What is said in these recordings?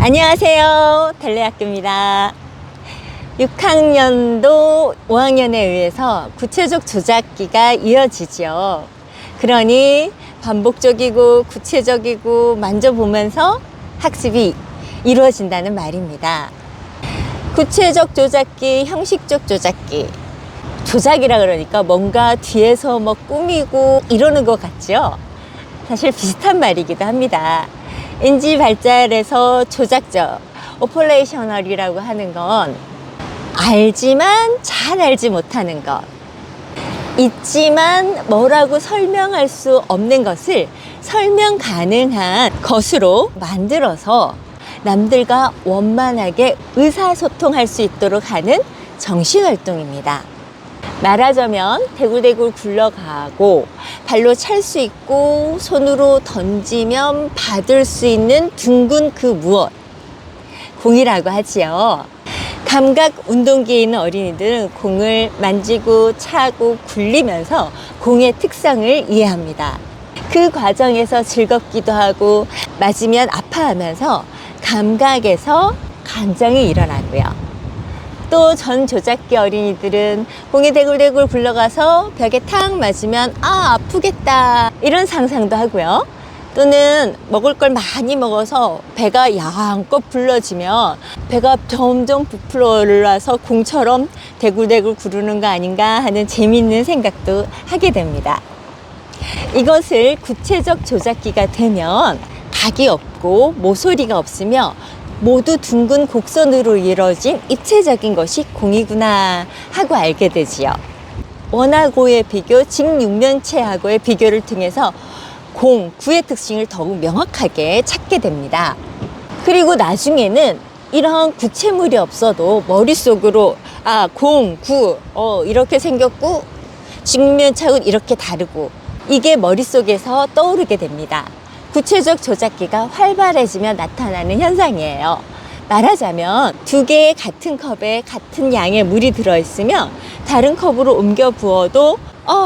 안녕하세요. 달래학교입니다. 6학년도 5학년에 의해서 구체적 조작기가 이어지죠. 그러니 반복적이고 구체적이고 만져보면서 학습이 이루어진다는 말입니다. 구체적 조작기, 형식적 조작기. 조작이라 그러니까 뭔가 뒤에서 뭐 꾸미고 이러는 것 같죠? 사실 비슷한 말이기도 합니다. 인지 발달에서 조작적, 오퍼레이셔널이라고 하는 건 알지만 잘 알지 못하는 것, 있지만 뭐라고 설명할 수 없는 것을 설명 가능한 것으로 만들어서 남들과 원만하게 의사소통할 수 있도록 하는 정신활동입니다. 말하자면 대굴대굴 굴러가고 발로 찰 수 있고 손으로 던지면 받을 수 있는 둥근 그 무엇, 공이라고 하지요. 감각 운동기에 있는 어린이들은 공을 만지고 차고 굴리면서 공의 특성을 이해합니다. 그 과정에서 즐겁기도 하고 맞으면 아파하면서 감각에서 감정이 일어나고요. 또 전 조작기 어린이들은 공이 대굴대굴 굴러가서 벽에 탁 맞으면 아프겠다 이런 상상도 하고요. 또는 먹을 걸 많이 먹어서 배가 양껏 불러지면 배가 점점 부풀어 올라서 공처럼 대굴대굴 구르는 거 아닌가 하는 재미있는 생각도 하게 됩니다. 이것을 구체적 조작기가 되면 각이 없고 모서리가 없으며 모두 둥근 곡선으로 이루어진 입체적인 것이 공이구나 하고 알게 되지요. 원하고의 비교, 직육면체하고의 비교를 통해서 공, 구의 특징을 더욱 명확하게 찾게 됩니다. 그리고 나중에는 이런 구체물이 없어도 머릿속으로 공, 구, 이렇게 생겼고 직육면체하고는 이렇게 다르고 이게 머릿속에서 떠오르게 됩니다. 구체적 조작기가 활발해지면 나타나는 현상이에요. 말하자면 두 개의 같은 컵에 같은 양의 물이 들어있으면 다른 컵으로 옮겨 부어도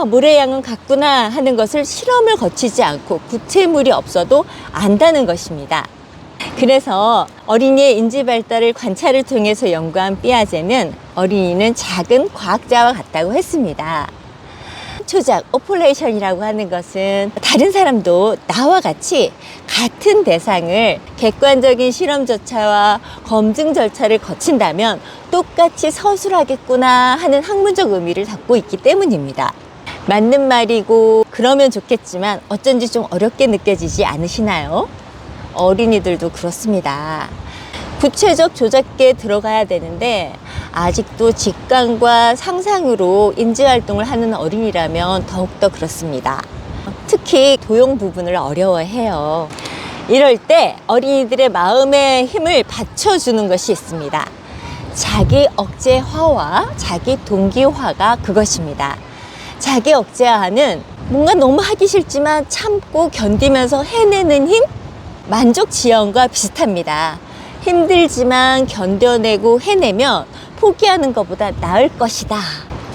물의 양은 같구나 하는 것을 실험을 거치지 않고 구체물이 없어도 안다는 것입니다. 그래서 어린이의 인지 발달을 관찰을 통해서 연구한 삐아제는 어린이는 작은 과학자와 같다고 했습니다. 조작, 오퍼레이션이라고 하는 것은 다른 사람도 나와 같이 같은 대상을 객관적인 실험 절차와 검증 절차를 거친다면 똑같이 서술하겠구나 하는 학문적 의미를 담고 있기 때문입니다. 맞는 말이고 그러면 좋겠지만 어쩐지 좀 어렵게 느껴지지 않으시나요? 어린이들도 그렇습니다. 구체적 조작기에 들어가야 되는데 아직도 직감과 상상으로 인지활동을 하는 어린이라면 더욱더 그렇습니다. 특히 도용 부분을 어려워해요. 이럴 때 어린이들의 마음의 힘을 받쳐주는 것이 있습니다. 자기 억제화와 자기 동기화가 그것입니다. 자기 억제화는 뭔가 너무 하기 싫지만 참고 견디면서 해내는 힘, 만족 지형과 비슷합니다. 힘들지만 견뎌내고 해내면 포기하는 것보다 나을 것이다.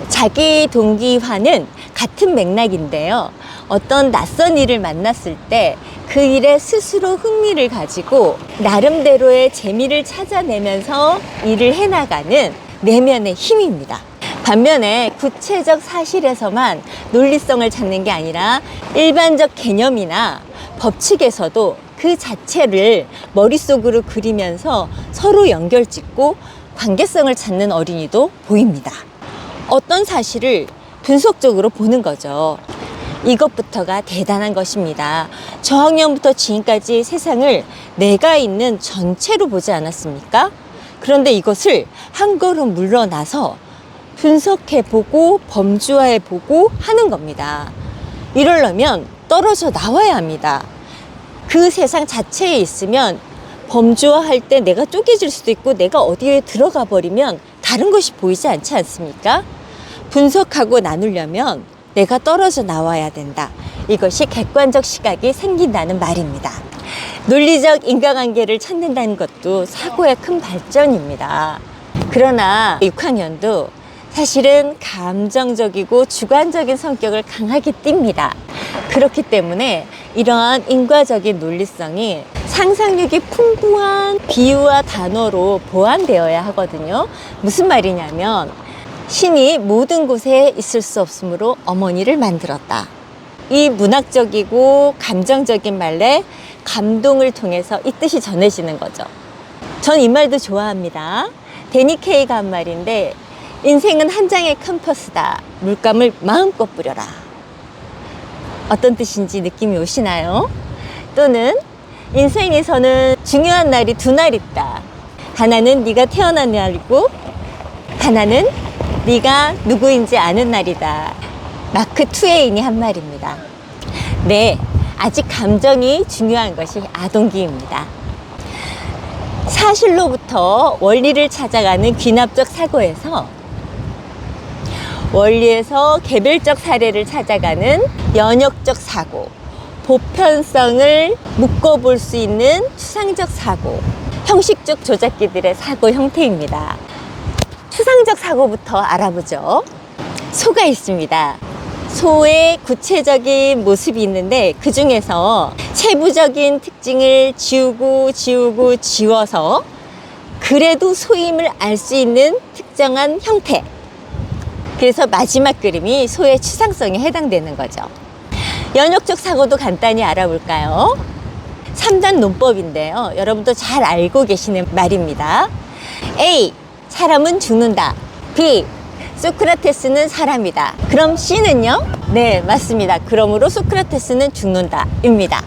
자기 동기화는 같은 맥락인데요. 어떤 낯선 일을 만났을 때 그 일에 스스로 흥미를 가지고 나름대로의 재미를 찾아내면서 일을 해나가는 내면의 힘입니다. 반면에 구체적 사실에서만 논리성을 찾는 게 아니라 일반적 개념이나 법칙에서도 그 자체를 머릿속으로 그리면서 서로 연결짓고 관계성을 찾는 어린이도 보입니다. 어떤 사실을 분석적으로 보는 거죠. 이것부터가 대단한 것입니다. 저학년부터 지금까지 세상을 내가 있는 전체로 보지 않았습니까? 그런데 이것을 한 걸음 물러나서 분석해보고 범주화해보고 하는 겁니다. 이러려면 떨어져 나와야 합니다. 그 세상 자체에 있으면 범주화할 때 내가 쪼개질 수도 있고 내가 어디에 들어가 버리면 다른 것이 보이지 않지 않습니까? 분석하고 나누려면 내가 떨어져 나와야 된다. 이것이 객관적 시각이 생긴다는 말입니다. 논리적 인과관계를 찾는다는 것도 사고의 큰 발전입니다. 그러나 6학년도 사실은 감정적이고 주관적인 성격을 강하게 띱니다. 그렇기 때문에 이러한 인과적인 논리성이 상상력이 풍부한 비유와 단어로 보완되어야 하거든요. 무슨 말이냐면 신이 모든 곳에 있을 수 없으므로 어머니를 만들었다. 이 문학적이고 감정적인 말에 감동을 통해서 이 뜻이 전해지는 거죠. 전 이 말도 좋아합니다. 데니 케이가 한 말인데 인생은 한 장의 캔버스다. 물감을 마음껏 뿌려라. 어떤 뜻인지 느낌이 오시나요? 또는 인생에서는 중요한 날이 두 날 있다. 하나는 네가 태어난 날이고 하나는 네가 누구인지 아는 날이다. 마크 트웨인이 한 말입니다. 네, 아직 감정이 중요한 것이 아동기입니다. 사실로부터 원리를 찾아가는 귀납적 사고에서 원리에서 개별적 사례를 찾아가는 연역적 사고, 보편성을 묶어볼 수 있는 추상적 사고, 형식적 조작기들의 사고 형태입니다. 추상적 사고부터 알아보죠. 소가 있습니다. 소의 구체적인 모습이 있는데 그 중에서 세부적인 특징을 지워서 그래도 소임을 알 수 있는 특정한 형태. 그래서 마지막 그림이 소의 추상성에 해당되는 거죠. 연역적 사고도 간단히 알아볼까요? 3단 논법인데요. 여러분도 잘 알고 계시는 말입니다. A. 사람은 죽는다. B. 소크라테스는 사람이다. 그럼 C는요? 네, 맞습니다. 그러므로 소크라테스는 죽는다 입니다.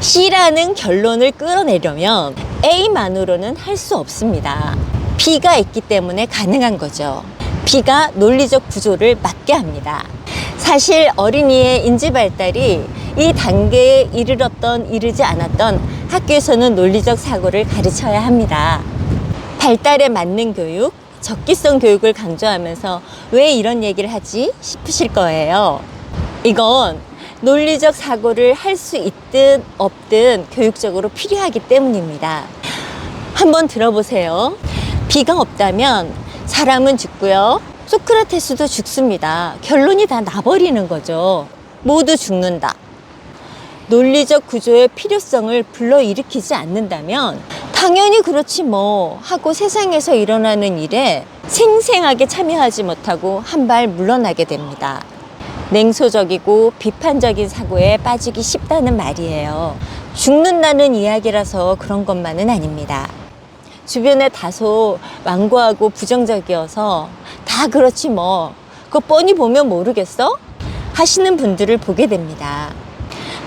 C라는 결론을 끌어내려면 A만으로는 할 수 없습니다. B가 있기 때문에 가능한 거죠. B가 논리적 구조를 맞게 합니다. 사실 어린이의 인지 발달이 이 단계에 이르지 않았던 학교에서는 논리적 사고를 가르쳐야 합니다. 발달에 맞는 교육, 적기성 교육을 강조하면서 왜 이런 얘기를 하지 싶으실 거예요. 이건 논리적 사고를 할 수 있든 없든 교육적으로 필요하기 때문입니다. 한번 들어보세요. B가 없다면 사람은 죽고요. 소크라테스도 죽습니다. 결론이 다 나버리는 거죠. 모두 죽는다. 논리적 구조의 필요성을 불러일으키지 않는다면 당연히 그렇지 뭐 하고 세상에서 일어나는 일에 생생하게 참여하지 못하고 한 발 물러나게 됩니다. 냉소적이고 비판적인 사고에 빠지기 쉽다는 말이에요. 죽는다는 이야기라서 그런 것만은 아닙니다. 주변에 다소 완고하고 부정적이어서 다 그렇지 뭐 그거 뻔히 보면 모르겠어? 하시는 분들을 보게 됩니다.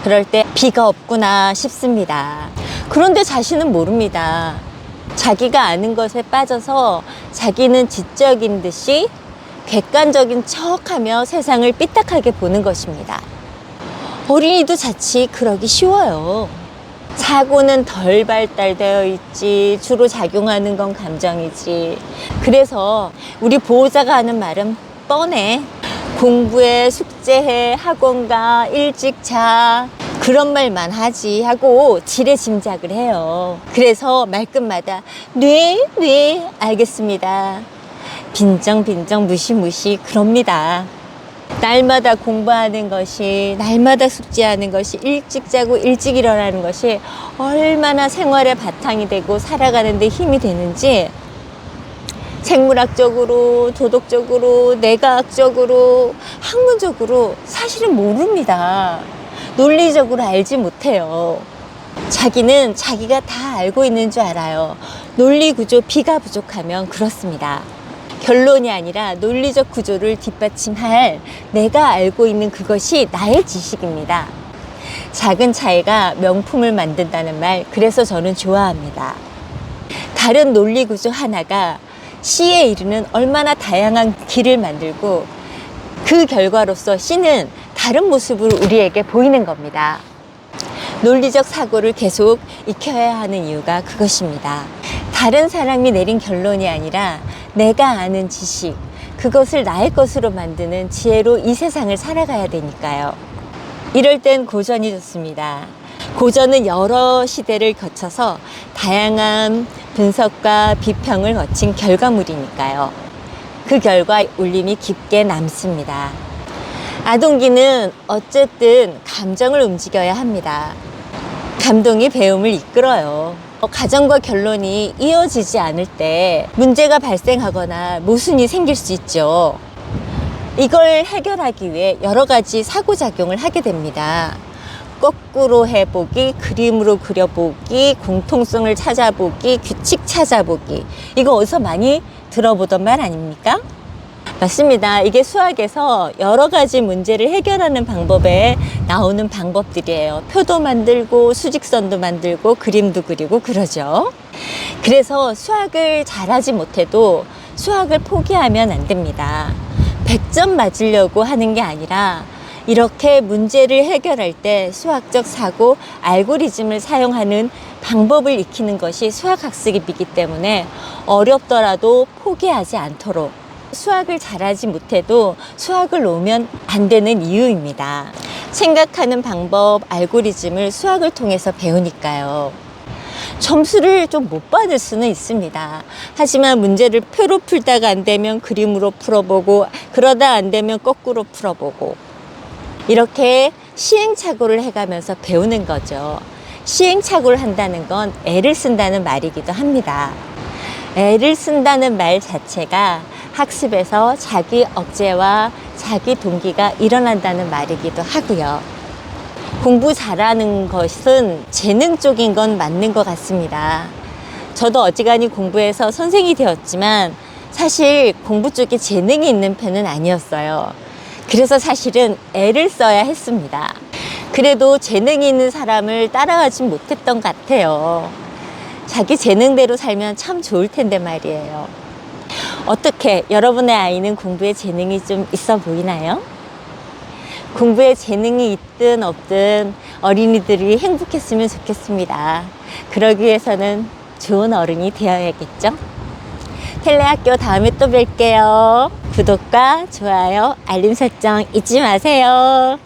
그럴 때 B가 없구나 싶습니다. 그런데 자신은 모릅니다. 자기가 아는 것에 빠져서 자기는 지적인 듯이 객관적인 척하며 세상을 삐딱하게 보는 것입니다. 어린이도 자칫 그러기 쉬워요. 사고는 덜 발달되어 있지, 주로 작용하는 건 감정이지. 그래서 우리 보호자가 하는 말은 뻔해. 공부해, 숙제해, 학원 가, 일찍 자. 그런 말만 하지 하고 지레짐작을 해요. 그래서 말끝마다 네, 알겠습니다. 빈정 무시 그럽니다. 날마다 공부하는 것이, 날마다 숙제하는 것이, 일찍 자고 일찍 일어나는 것이 얼마나 생활의 바탕이 되고 살아가는 데 힘이 되는지 생물학적으로, 도덕적으로, 내과학적으로, 학문적으로 사실은 모릅니다. 논리적으로 알지 못해요. 자기는 자기가 다 알고 있는 줄 알아요. 논리 구조 B가 부족하면 그렇습니다. 결론이 아니라 논리적 구조를 뒷받침할 내가 알고 있는 그것이 나의 지식입니다. 작은 차이가 명품을 만든다는 말, 그래서 저는 좋아합니다. 다른 논리 구조 하나가 C에 이르는 얼마나 다양한 길을 만들고 그 결과로서 C는 다른 모습으로 우리에게 보이는 겁니다. 논리적 사고를 계속 익혀야 하는 이유가 그것입니다. 다른 사람이 내린 결론이 아니라 내가 아는 지식, 그것을 나의 것으로 만드는 지혜로 이 세상을 살아가야 되니까요. 이럴 땐 고전이 좋습니다. 고전은 여러 시대를 거쳐서 다양한 분석과 비평을 거친 결과물이니까요. 그 결과 울림이 깊게 남습니다. 아동기는 어쨌든 감정을 움직여야 합니다. 감동이 배움을 이끌어요. 가정과 결론이 이어지지 않을 때 문제가 발생하거나 모순이 생길 수 있죠. 이걸 해결하기 위해 여러 가지 상호작용을 하게 됩니다. 거꾸로 해보기, 그림으로 그려보기, 공통성을 찾아보기, 규칙 찾아보기. 이거 어디서 많이 들어보던 말 아닙니까? 맞습니다. 이게 수학에서 여러 가지 문제를 해결하는 방법에 나오는 방법들이에요. 표도 만들고 수직선도 만들고 그림도 그리고 그러죠. 그래서 수학을 잘하지 못해도 수학을 포기하면 안 됩니다. 100점 맞으려고 하는 게 아니라 이렇게 문제를 해결할 때 수학적 사고, 알고리즘을 사용하는 방법을 익히는 것이 수학학습이기 때문에 어렵더라도 포기하지 않도록 수학을 잘하지 못해도 수학을 놓으면 안 되는 이유입니다. 생각하는 방법, 알고리즘을 수학을 통해서 배우니까요. 점수를 좀 못 받을 수는 있습니다. 하지만 문제를 표로 풀다가 안 되면 그림으로 풀어보고, 그러다 안 되면 거꾸로 풀어보고, 이렇게 시행착오를 해가면서 배우는 거죠. 시행착오를 한다는 건 애를 쓴다는 말이기도 합니다. 애를 쓴다는 말 자체가 학습에서 자기 억제와 자기 동기가 일어난다는 말이기도 하고요. 공부 잘하는 것은 재능 쪽인 건 맞는 것 같습니다. 저도 어지간히 공부해서 선생이 되었지만 사실 공부 쪽에 재능이 있는 편은 아니었어요. 그래서 사실은 애를 써야 했습니다. 그래도 재능이 있는 사람을 따라가지 못했던 것 같아요. 자기 재능대로 살면 참 좋을 텐데 말이에요. 어떻게 여러분의 아이는 공부에 재능이 좀 있어 보이나요? 공부에 재능이 있든 없든 어린이들이 행복했으면 좋겠습니다. 그러기 위해서는 좋은 어른이 되어야겠죠? 텔레학교 다음에 또 뵐게요. 구독과 좋아요, 알림 설정 잊지 마세요.